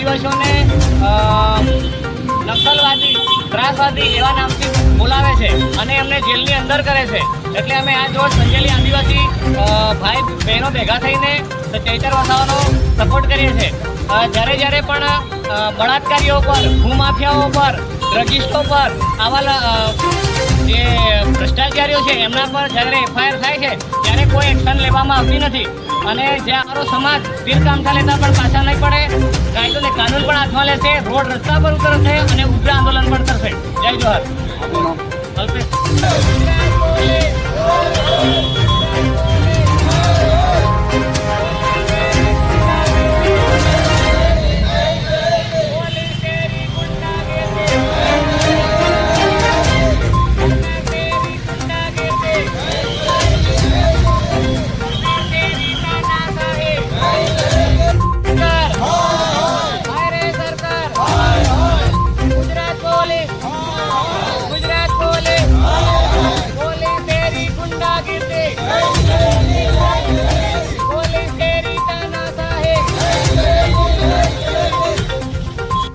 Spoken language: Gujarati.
આદિવાસીઓને નક્સલવાદી, ત્રાસવાદી એવા નામથી બોલાવે છે અને એમને જેલની અંદર કરે છે. એટલે અમે આ જો સંજેલી આદિવાસી ભાઈ બહેનો ભેગા થઈને ચૈતર વસાવાનો સપોર્ટ કરીએ છીએ. જ્યારે પણ બળાત્કારીઓ પર, ભૂમાફિયાઓ પર, ડ્રગિસ્ટો પર, આવા જે ભ્રષ્ટાચારીઓ છે એમના પર જ્યારે એફઆઈઆર થાય છે ત્યારે કોઈ એક્શન લેવામાં આવતી નથી. અને જે અમારો સમાજ વીર કામઠા લેતા પણ પાછા નહીં પડે, કાયદો ને કાનૂન પણ હાથમાં લેશે, રોડ રસ્તા પર ઉતરશે અને ઉગ્ર આંદોલન પણ કરશે. જય જોહાર. અલ્પેશ. ગુજરાત પોલીસ તેરી ગુંડાગીર્દી.